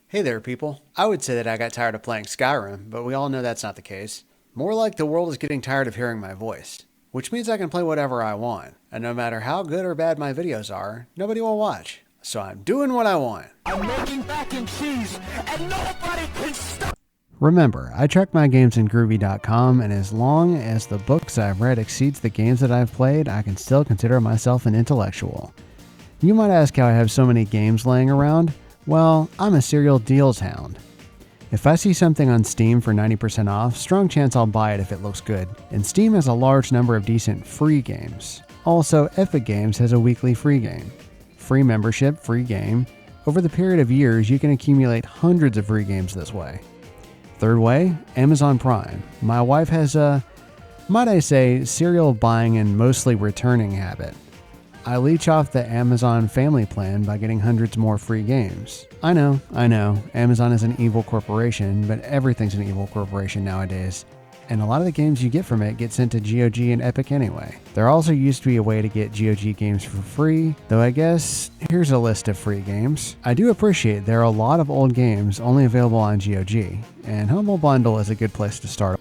Hey there, people. I would say that I got tired of playing Skyrim, but we all know that's not the case. More like the world is getting tired of hearing my voice, which means I can play whatever I want, and no matter how good or bad my videos are, nobody will watch. So I'm doing what I want. I'm making mac and cheese, and nobody can stop. Remember, I track my games in Groovy.com, and as long as the books I've read exceeds the games that I've played, I can still consider myself an intellectual. You might ask how I have so many games laying around. Well, I'm a serial deals hound. If I see something on Steam for 90% off, strong chance I'll buy it if it looks good, and Steam has a large number of decent free games. Also, Epic Games has a weekly free game. Free membership, free game. Over the period of years, you can accumulate hundreds of free games this way. Third way, Amazon Prime. My wife has a, might I say, serial buying and mostly returning habit. I leech off the Amazon family plan by getting hundreds more free games. I know, Amazon is an evil corporation, but everything's an evil corporation nowadays. And a lot of the games you get from it get sent to GOG and Epic anyway. There also used to be a way to get GOG games for free, though I guess here's a list of free games. I do appreciate there are a lot of old games only available on GOG, and Humble Bundle is a good place to start.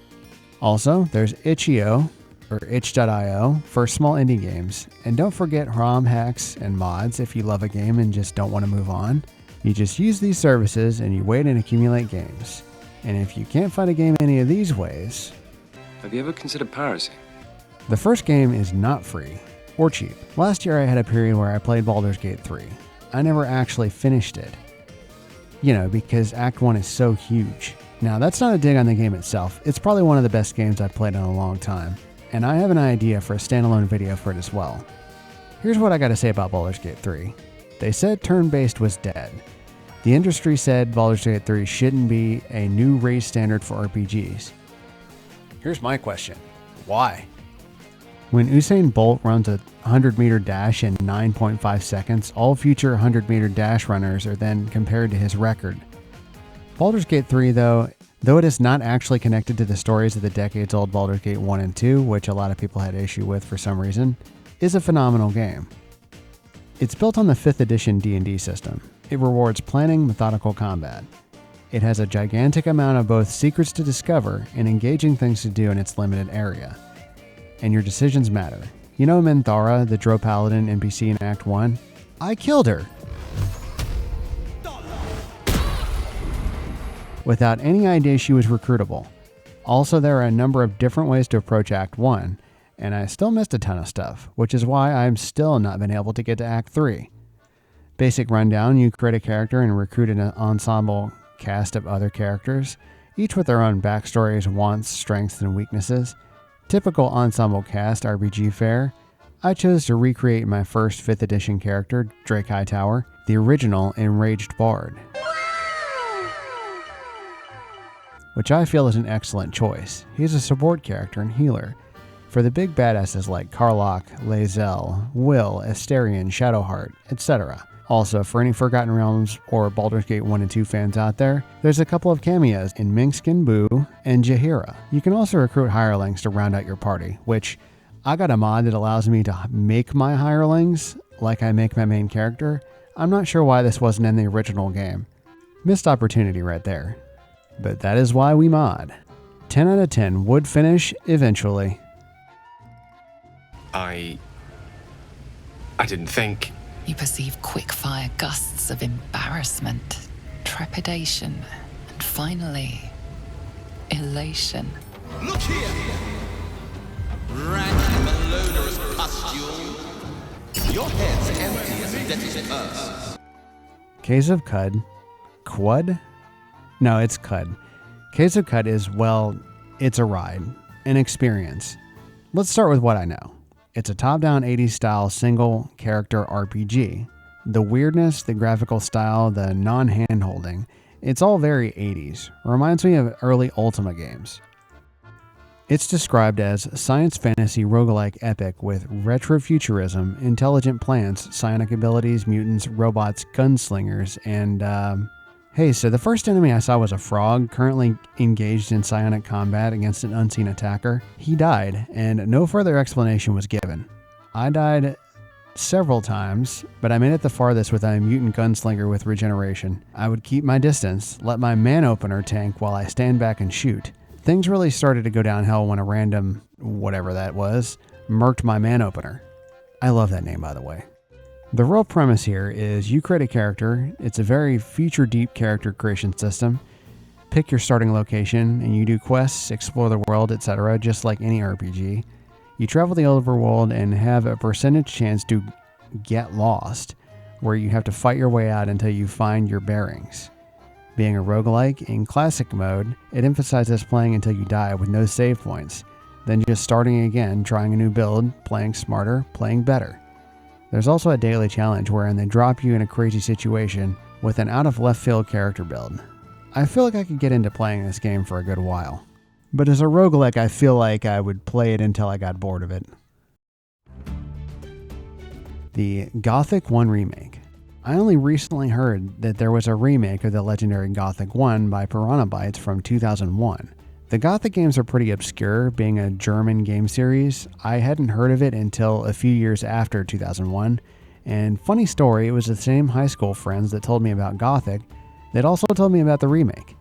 Also, there's itch.io or itch.io for small indie games. And don't forget ROM hacks and mods if you love a game and just don't want to move on. You just use these services and you wait and accumulate games. And if you can't find a game any of these ways... Have you ever considered piracy? The first game is not free or cheap. Last year I had a period where I played Baldur's Gate 3. I never actually finished it. Because Act 1 is so huge. Now that's not a dig on the game itself. It's probably one of the best games I've played in a long time. And I have an idea for a standalone video for it as well. Here's what I gotta say about Baldur's Gate 3. They said turn-based was dead. The industry said Baldur's Gate 3 shouldn't be a new race standard for RPGs. Here's my question. Why? When Usain Bolt runs a 100-meter dash in 9.5 seconds, all future 100-meter dash runners are then compared to his record. Baldur's Gate 3, though it is not actually connected to the stories of the decades-old Baldur's Gate 1 and 2, which a lot of people had issue with for some reason, is a phenomenal game. It's built on the 5th edition D&D system. It rewards planning, methodical combat. It has a gigantic amount of both secrets to discover and engaging things to do in its limited area. And your decisions matter. You know Minthara, the Drow Paladin NPC in Act 1? I killed her! Without any idea she was recruitable. Also, there are a number of different ways to approach Act 1, and I still missed a ton of stuff, which is why I've still not been able to get to Act 3. Basic rundown, you create a character and recruit an ensemble cast of other characters, each with their own backstories, wants, strengths, and weaknesses. Typical ensemble cast RPG fare. I chose to recreate my first 5th edition character, Drake Hightower, the original Enraged Bard, which I feel is an excellent choice. He's a support character and healer for the big badasses like Karlach, Lae'zel, Will, Asterion, Shadowheart, etc. Also, for any Forgotten Realms or Baldur's Gate 1 and 2 fans out there, there's a couple of cameos in Minkskin Boo and Jaheira. You can also recruit hirelings to round out your party, which I got a mod that allows me to make my hirelings like I make my main character. I'm not sure why this wasn't in the original game. Missed opportunity right there. But that is why we mod. 10 out of 10 would finish eventually. I didn't think. You perceive quick-fire gusts of embarrassment, trepidation, and finally, elation. Look here! Rank malodorous pustule. Your head's empty as a debtor's purse. Case of Cud. Quud? No, it's Cud. Case of Cud is, well, it's a ride, an experience. Let's start with what I know. It's a top-down 80s style single-character RPG. The weirdness, the graphical style, the non-hand-holding, it's all very 80s. Reminds me of early Ultima games. It's described as science fantasy roguelike epic with retrofuturism, intelligent plants, psionic abilities, mutants, robots, gunslingers, and hey, so the first enemy I saw was a frog currently engaged in psionic combat against an unseen attacker. He died, and no further explanation was given. I died several times, but I made it the farthest with a mutant gunslinger with regeneration. I would keep my distance, let my man opener tank while I stand back and shoot. Things really started to go downhill when a random, whatever that was, murked my man opener. I love that name, by the way. The real premise here is you create a character. It's a very feature-deep character creation system. Pick your starting location, and you do quests, explore the world, etc., just like any RPG. You travel the overworld and have a percentage chance to get lost, where you have to fight your way out until you find your bearings. Being a roguelike, in classic mode, it emphasizes playing until you die with no save points, then just starting again, trying a new build, playing smarter, playing better. There's also a daily challenge wherein they drop you in a crazy situation with an out-of-left-field character build. I feel like I could get into playing this game for a good while. But as a roguelike, I feel like I would play it until I got bored of it. The Gothic 1 Remake. I only recently heard that there was a remake of the legendary Gothic 1 by Piranha Bytes from 2001. The Gothic games are pretty obscure, being a German game series. I hadn't heard of it until a few years after 2001, and funny story, it was the same high school friends that told me about Gothic that also told me about the remake.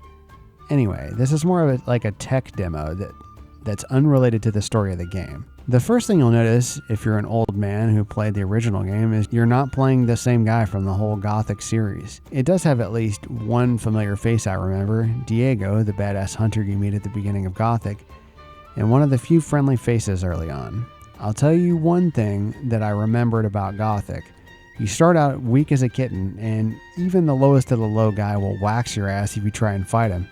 Anyway, this is more of like a tech demo that's unrelated to the story of the game. The first thing you'll notice if you're an old man who played the original game is you're not playing the same guy from the whole Gothic series. It does have at least one familiar face I remember, Diego, the badass hunter you meet at the beginning of Gothic, and one of the few friendly faces early on. I'll tell you one thing that I remembered about Gothic. You start out weak as a kitten, and even the lowest of the low guy will wax your ass if you try and fight him.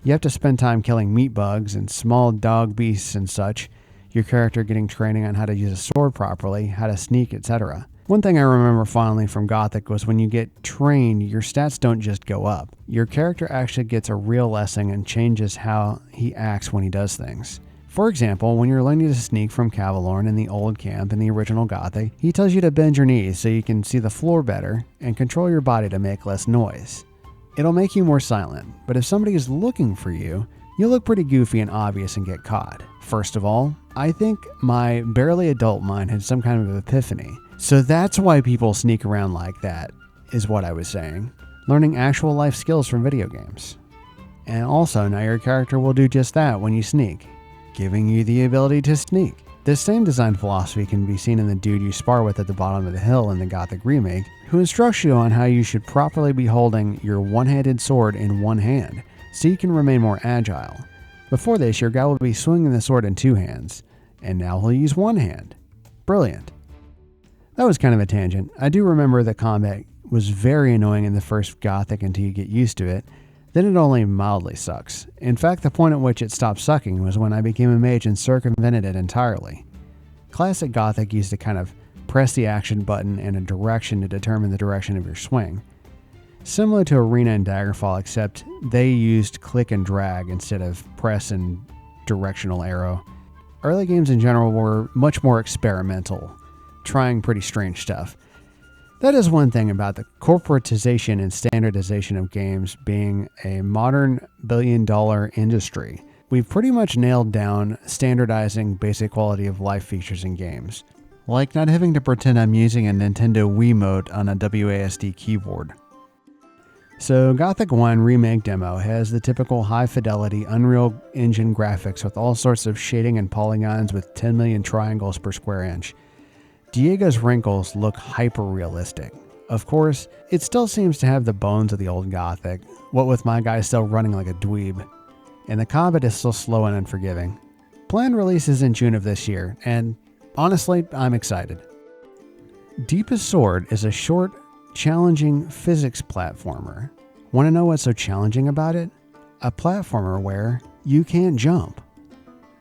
You have to spend time killing meat bugs and small dog beasts and such, your character getting training on how to use a sword properly, how to sneak, etc. One thing I remember fondly from Gothic was when you get trained, your stats don't just go up. Your character actually gets a real lesson and changes how he acts when he does things. For example, when you're learning to sneak from Cavalorn in the old camp in the original Gothic, he tells you to bend your knees so you can see the floor better and control your body to make less noise. It'll make you more silent, but if somebody is looking for you, you'll look pretty goofy and obvious and get caught. First of all, I think my barely adult mind had some kind of epiphany. So that's why people sneak around like that, is what I was saying. Learning actual life skills from video games. And also, now your character will do just that when you sneak, giving you the ability to sneak. This same design philosophy can be seen in the dude you spar with at the bottom of the hill in the Gothic remake, who instructs you on how you should properly be holding your one-handed sword in one hand, so you can remain more agile. Before this, your guy will be swinging the sword in two hands, and now he'll use one hand. Brilliant. That was kind of a tangent. I do remember that combat was very annoying in the first Gothic until you get used to it, then it only mildly sucks. In fact, the point at which it stopped sucking was when I became a mage and circumvented it entirely. Classic Gothic used to kind of press the action button and a direction to determine the direction of your swing. Similar to Arena and Daggerfall, except they used click and drag instead of press and directional arrow. Early games in general were much more experimental, trying pretty strange stuff. That is one thing about the corporatization and standardization of games being a modern billion-dollar industry. We've pretty much nailed down standardizing basic quality of life features in games, like not having to pretend I'm using a Nintendo Wiimote on a WASD keyboard. So Gothic 1 Remake demo has the typical high-fidelity Unreal Engine graphics with all sorts of shading and polygons with 10 million triangles per square inch. Diego's wrinkles look hyper-realistic. Of course, it still seems to have the bones of the old Gothic, what with my guy still running like a dweeb. And the combat is still slow and unforgiving. Planned release is in June of this year, and honestly, I'm excited. Deepest Sword is a short, challenging physics platformer. Want to know what's so challenging about it? A platformer where you can't jump.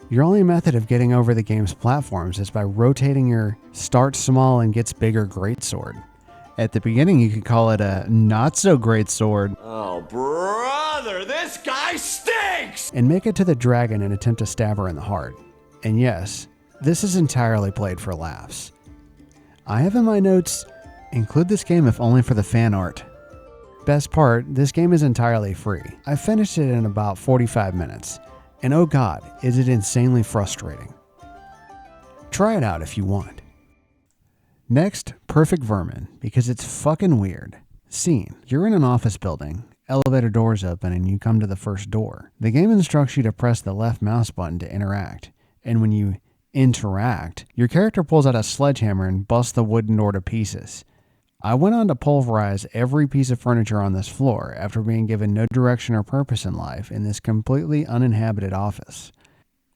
Your only method of getting over the game's platforms is by rotating your starts small and gets bigger greatsword. At the beginning, you could call it a not-so-great sword. Oh, brother, this guy stinks! And make it to the dragon and attempt to stab her in the heart. And yes, this is entirely played for laughs. I have in my notes, include this game if only for the fan art. Best part, this game is entirely free. I finished it in about 45 minutes. And oh god, is it insanely frustrating. Try it out if you want. Next, Perfect Vermin, because it's fucking weird. Scene. You're in an office building. Elevator doors open and you come to the first door. The game instructs you to press the left mouse button to interact. And when you interact, your character pulls out a sledgehammer and busts the wooden door to pieces. I went on to pulverize every piece of furniture on this floor after being given no direction or purpose in life in this completely uninhabited office.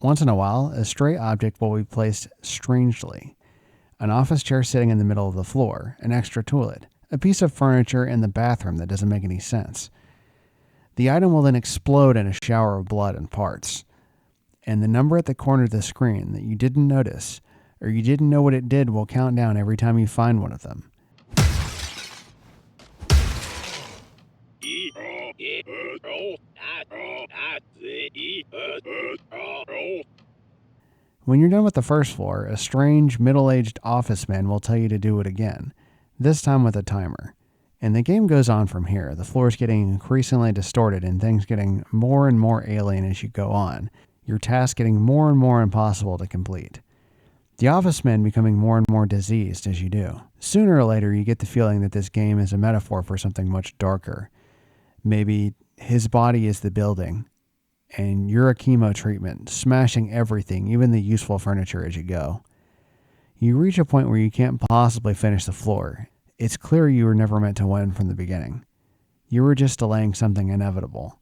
Once in a while, a stray object will be placed strangely. An office chair sitting in the middle of the floor, an extra toilet, a piece of furniture in the bathroom that doesn't make any sense. The item will then explode in a shower of blood and parts. And the number at the corner of the screen that you didn't notice, or you didn't know what it did, will count down every time you find one of them. When you're done with the first floor, a strange, middle-aged office man will tell you to do it again, this time with a timer. And the game goes on from here, the floors getting increasingly distorted and things getting more and more alien as you go on, your tasks getting more and more impossible to complete. The office men becoming more and more diseased as you do. Sooner or later, you get the feeling that this game is a metaphor for something much darker. Maybe his body is the building, and you're a chemo treatment, smashing everything, even the useful furniture as you go. You reach a point where you can't possibly finish the floor. It's clear you were never meant to win from the beginning. You were just delaying something inevitable.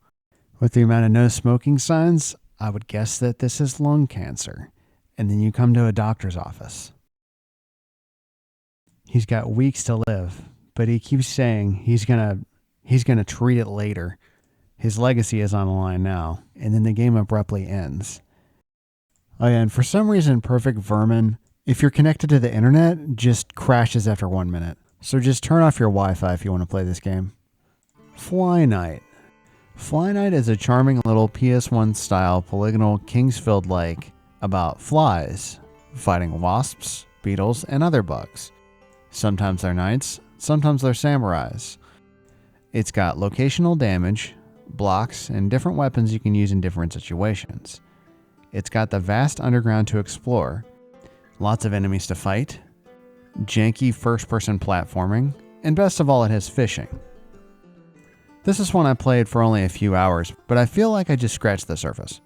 With the amount of no smoking signs, I would guess that this is lung cancer. And then you come to a doctor's office. He's got weeks to live, but he keeps saying he's gonna treat it later. His legacy is on the line now, and then the game abruptly ends. Oh yeah, and for some reason, Perfect Vermin, if you're connected to the internet, just crashes after 1 minute. So just turn off your Wi-Fi if you want to play this game. Flyknight. Flyknight is a charming little PS1 style polygonal Kingsfield-like about flies, fighting wasps, beetles, and other bugs. Sometimes they're knights, sometimes they're samurais. It's got locational damage, blocks, and different weapons you can use in different situations. It's got the vast underground to explore, lots of enemies to fight, janky first-person platforming, and best of all, it has fishing. This is one I played for only a few hours, but I feel like I just scratched the surface.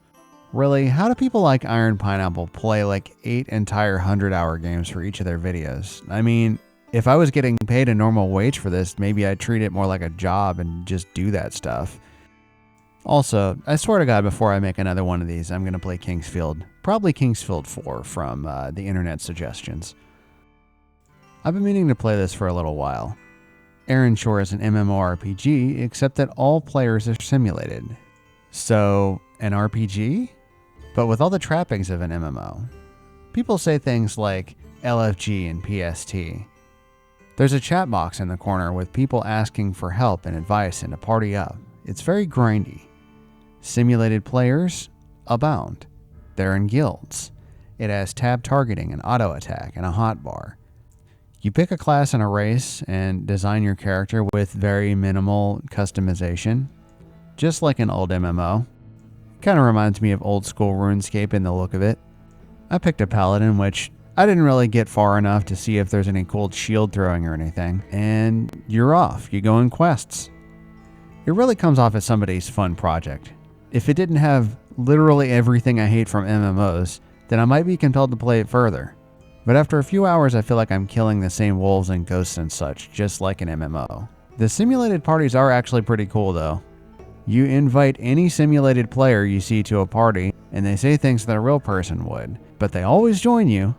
Really, how do people like Iron Pineapple play like 8 entire 100-hour games for each of their videos? I mean, if I was getting paid a normal wage for this, maybe I'd treat it more like a job and just do that stuff. Also, I swear to God, before I make another one of these, I'm going to play Kingsfield. Probably Kingsfield 4 from the internet suggestions. I've been meaning to play this for a little while. Erenshor is an MMORPG, except that all players are simulated. So, an RPG? But with all the trappings of an MMO. People say things like LFG and PST. There's a chat box in the corner with people asking for help and advice and to party up. It's very grindy. Simulated players abound. They're in guilds. It has tab targeting and auto attack and a hotbar. You pick a class and a race and design your character with very minimal customization, just like an old MMO. Kind of reminds me of old school RuneScape in the look of it. I picked a paladin, which I didn't really get far enough to see if there's any cool shield throwing or anything, and you're off. You go in quests. It really comes off as somebody's fun project. If it didn't have literally everything I hate from MMOs, then I might be compelled to play it further. But after a few hours, I feel like I'm killing the same wolves and ghosts and such, just like an MMO. The simulated parties are actually pretty cool though. You invite any simulated player you see to a party, and they say things that a real person would, but they always join you.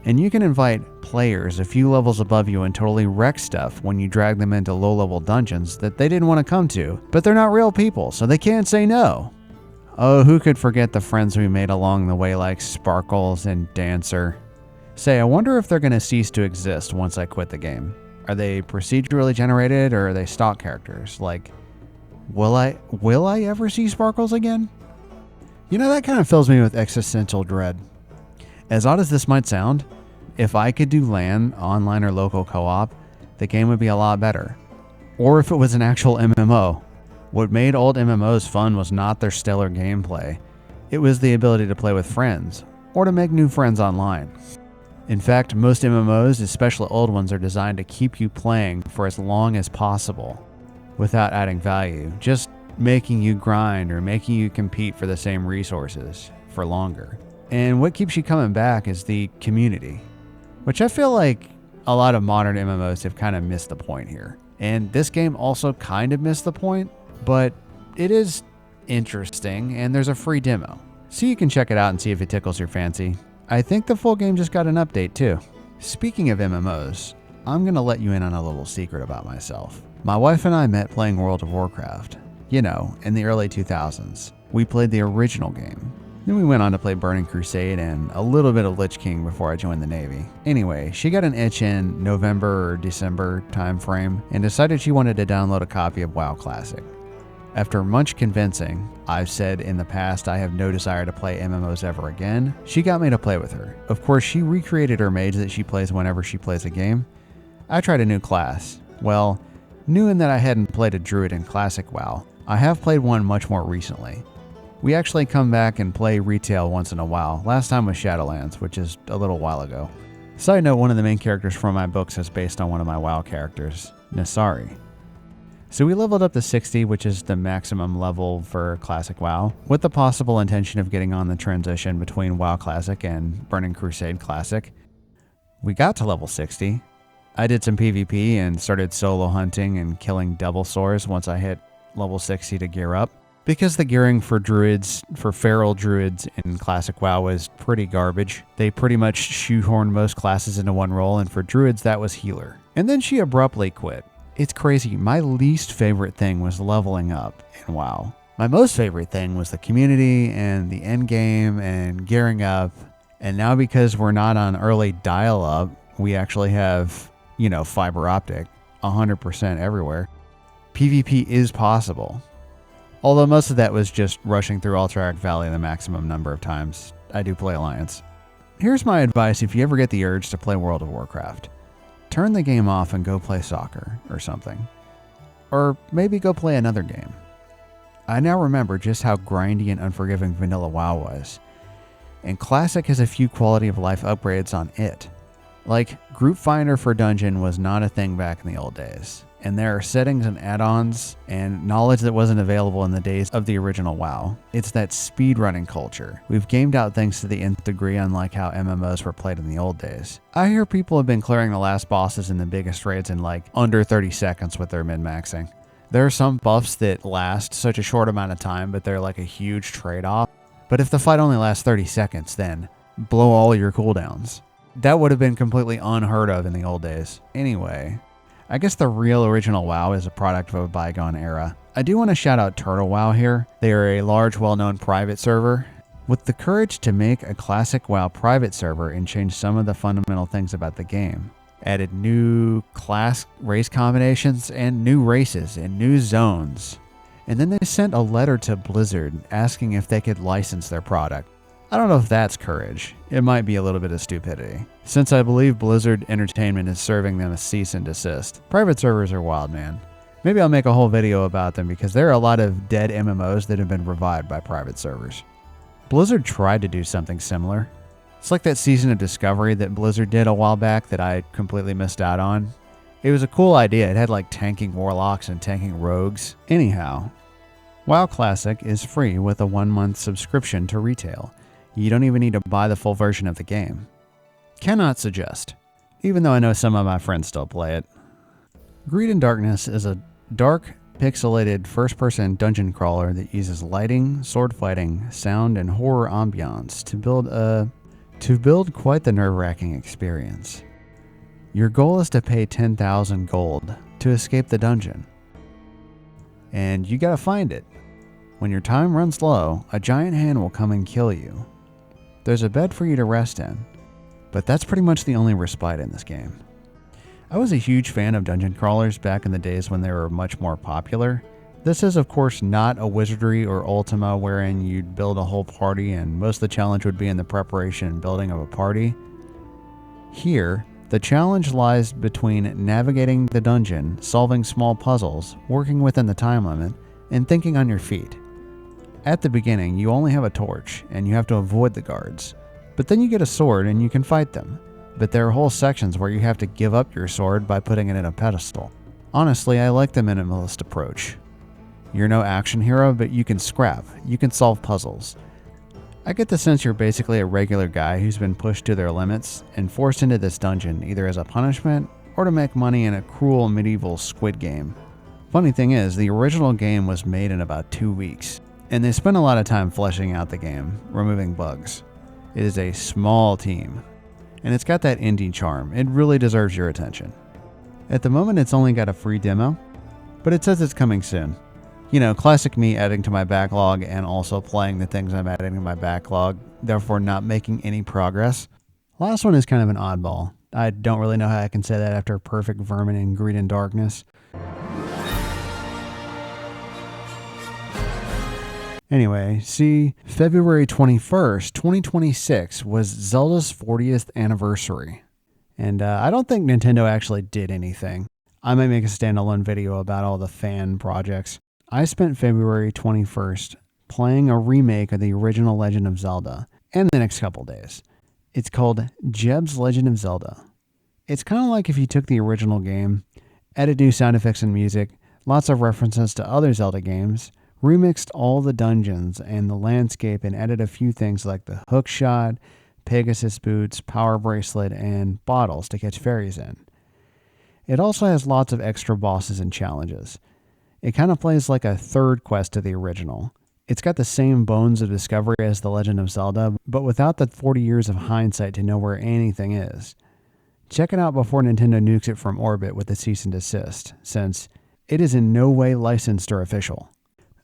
And you can invite players a few levels above you and totally wreck stuff when you drag them into low-level dungeons that they didn't want to come to, but they're not real people, so they can't say no. Oh, who could forget the friends we made along the way like Sparkles and Dancer? Say, I wonder if they're going to cease to exist once I quit the game. Are they procedurally generated or are they stock characters? Like, will I ever see Sparkles again? You know, that kind of fills me with existential dread. As odd as this might sound, if I could do LAN, online or local co-op, the game would be a lot better. Or if it was an actual MMO. What made old MMOs fun was not their stellar gameplay. It was the ability to play with friends, or to make new friends online. In fact, most MMOs, especially old ones, are designed to keep you playing for as long as possible without adding value, just making you grind or making you compete for the same resources for longer. And what keeps you coming back is the community, which I feel like a lot of modern MMOs have kind of missed the point here. And this game also kind of missed the point, but it is interesting, and there's a free demo, so you can check it out and see if it tickles your fancy. I think the full game just got an update too. Speaking of MMOs, I'm gonna let you in on a little secret about myself. My wife and I met playing World of Warcraft. You know, in the early 2000s. We played the original game. Then we went on to play Burning Crusade and a little bit of Lich King before I joined the Navy. Anyway, she got an itch in November or December time frame and decided she wanted to download a copy of WoW Classic. After much convincing, I've said in the past I have no desire to play MMOs ever again, she got me to play with her. Of course, she recreated her mage that she plays whenever she plays a game. I tried a new class. Well, new in that I hadn't played a druid in Classic WoW. I have played one much more recently. We actually come back and play retail once in a while. Last time was Shadowlands, which is a little while ago. Side note, one of the main characters from my books is based on one of my WoW characters, Nasari. So we leveled up to 60, which is the maximum level for Classic WoW, with the possible intention of getting on the transition between WoW Classic and Burning Crusade Classic. We got to level 60. I did some PvP and started solo hunting and killing devil sores once I hit level 60 to gear up. Because the gearing for druids, for feral druids in Classic WoW was pretty garbage. They pretty much shoehorned most classes into one role, and for druids that was healer. And then she abruptly quit. It's crazy, my least favorite thing was leveling up in WoW. My most favorite thing was the community and the end game and gearing up. And now because we're not on early dial-up, we actually have, fiber optic 100% everywhere. PvP is possible. Although most of that was just rushing through Alterac Valley the maximum number of times. I do play Alliance. Here's my advice if you ever get the urge to play World of Warcraft. Turn the game off and go play soccer or something. Or maybe go play another game. I now remember just how grindy and unforgiving vanilla WoW was. And Classic has a few quality of life upgrades on it. Like, Group Finder for Dungeon was not a thing back in the old days. And there are settings and add-ons and knowledge that wasn't available in the days of the original WoW. It's that speedrunning culture. We've gamed out things to the nth degree, unlike how MMOs were played in the old days. I hear people have been clearing the last bosses in the biggest raids in like under 30 seconds with their min-maxing. There are some buffs that last such a short amount of time, but they're like a huge trade-off. But if the fight only lasts 30 seconds, then blow all your cooldowns. That would have been completely unheard of in the old days. Anyway, I guess the real original WoW is a product of a bygone era. I do want to shout out Turtle WoW here. They are a large, well-known private server. With the courage to make a Classic WoW private server and change some of the fundamental things about the game. Added new class race combinations and new races and new zones. And then they sent a letter to Blizzard asking if they could license their product. I don't know if that's courage. It might be a little bit of stupidity, since I believe Blizzard Entertainment is serving them a cease and desist. Private servers are wild, man. Maybe I'll make a whole video about them because there are a lot of dead MMOs that have been revived by private servers. Blizzard tried to do something similar. It's like that season of Discovery that Blizzard did a while back that I completely missed out on. It was a cool idea. It had like tanking warlocks and tanking rogues. Anyhow, WoW Classic is free with a 1-month subscription to retail. You don't even need to buy the full version of the game. Cannot suggest, even though I know some of my friends still play it. Greed and Darkness is a dark, pixelated first-person dungeon crawler that uses lighting, sword fighting, sound, and horror ambiance to build quite the nerve-wracking experience. Your goal is to pay 10,000 gold to escape the dungeon. And you gotta find it. When your time runs low, a giant hand will come and kill you. There's a bed for you to rest in, but that's pretty much the only respite in this game. I was a huge fan of dungeon crawlers back in the days when they were much more popular. This is of course not a Wizardry or Ultima wherein you'd build a whole party and most of the challenge would be in the preparation and building of a party. Here, the challenge lies between navigating the dungeon, solving small puzzles, working within the time limit, and thinking on your feet. At the beginning, you only have a torch, and you have to avoid the guards. But then you get a sword, and you can fight them. but there are whole sections where you have to give up your sword by putting it in a pedestal. Honestly, I like the minimalist approach. You're no action hero, but you can scrap, you can solve puzzles. I get the sense you're basically a regular guy who's been pushed to their limits and forced into this dungeon either as a punishment or to make money in a cruel medieval Squid Game. Funny thing is, the original game was made in about 2 weeks, and they spent a lot of time fleshing out the game, removing bugs. It is a small team, and it's got that indie charm. It really deserves your attention. At the moment, it's only got a free demo, but it says it's coming soon. You know, classic me adding to my backlog and also playing the things I'm adding to my backlog, therefore not making any progress. Last one is kind of an oddball. I don't really know how I can say that after Perfect Vermin and Greed and Darkness. Anyway, see, February 21st, 2026 was Zelda's 40th anniversary. And I don't think Nintendo actually did anything. I might make a standalone video about all the fan projects. I spent February 21st playing a remake of the original Legend of Zelda, and the next couple days. It's called Jeb's Legend of Zelda. It's kind of like if you took the original game, added new sound effects and music, lots of references to other Zelda games, remixed all the dungeons and the landscape and added a few things like the hook shot, Pegasus boots, power bracelet, and bottles to catch fairies in. It also has lots of extra bosses and challenges. It kind of plays like a third quest to the original. It's got the same bones of discovery as The Legend of Zelda, but without the 40 years of hindsight to know where anything is. Check it out before Nintendo nukes it from orbit with a cease and desist, since it is in no way licensed or official.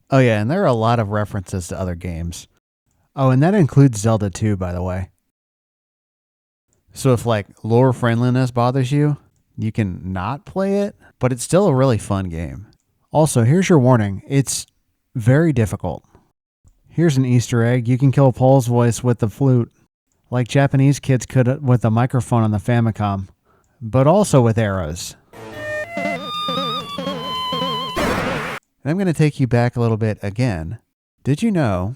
Oh yeah, and there are a lot of references to other games. Oh, and that includes Zelda 2, by the way. So if like lore friendliness bothers you, you can not play it, but it's still a really fun game. Also, here's your warning. It's very difficult. Here's an Easter egg. You can kill Paul's voice with the flute, like Japanese kids could with the microphone on the Famicom, but also with arrows. And I'm going to take you back a little bit again. Did you know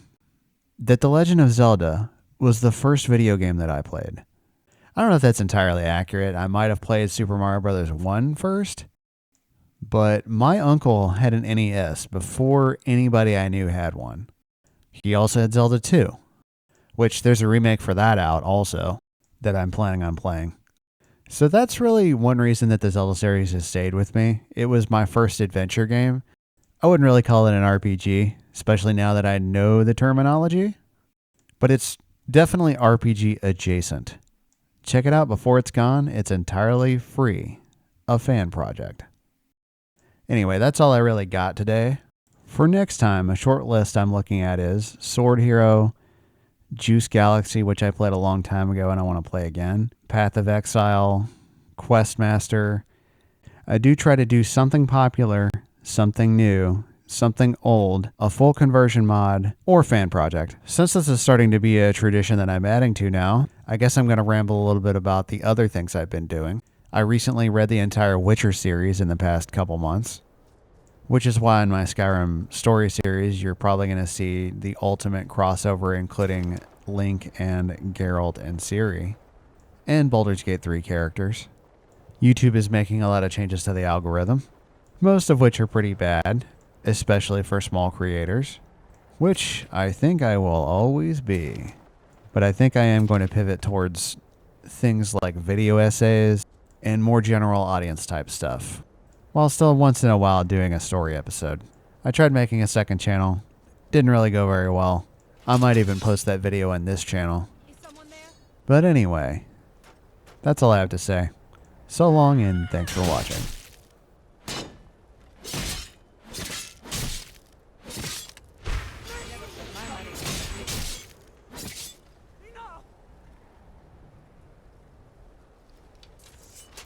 that The Legend of Zelda was the first video game that I played? I don't know if that's entirely accurate. I might have played Super Mario Bros. 1 first, but my uncle had an NES before anybody I knew had one. He also had Zelda 2, which there's a remake for that out also that I'm planning on playing. So that's really one reason that the Zelda series has stayed with me. It was my first adventure game. I wouldn't really call it an RPG, especially now that I know the terminology, but it's definitely RPG adjacent. Check it out before it's gone. It's entirely free. A fan project. Anyway, that's all I really got today. For next time, a short list I'm looking at is Sword Hero, Juice Galaxy, which I played a long time ago and I want to play again, Path of Exile, Questmaster. I do try to do something popular, something new, something old, a full conversion mod, or fan project. Since this is starting to be a tradition that I'm adding to now, I guess I'm going to ramble a little bit about the other things I've been doing. I recently read the entire Witcher series in the past couple months, which is why in my Skyrim story series, you're probably going to see the ultimate crossover, including Link and Geralt and Ciri, and Baldur's Gate 3 characters. YouTube is making a lot of changes to the algorithm, most of which are pretty bad, especially for small creators, which I think I will always be. But I think I am going to pivot towards things like video essays and more general audience type stuff, while still once in a while doing a story episode. I tried making a second channel, didn't really go very well. I might even post that video on this channel. But anyway, that's all I have to say. So long and thanks for watching.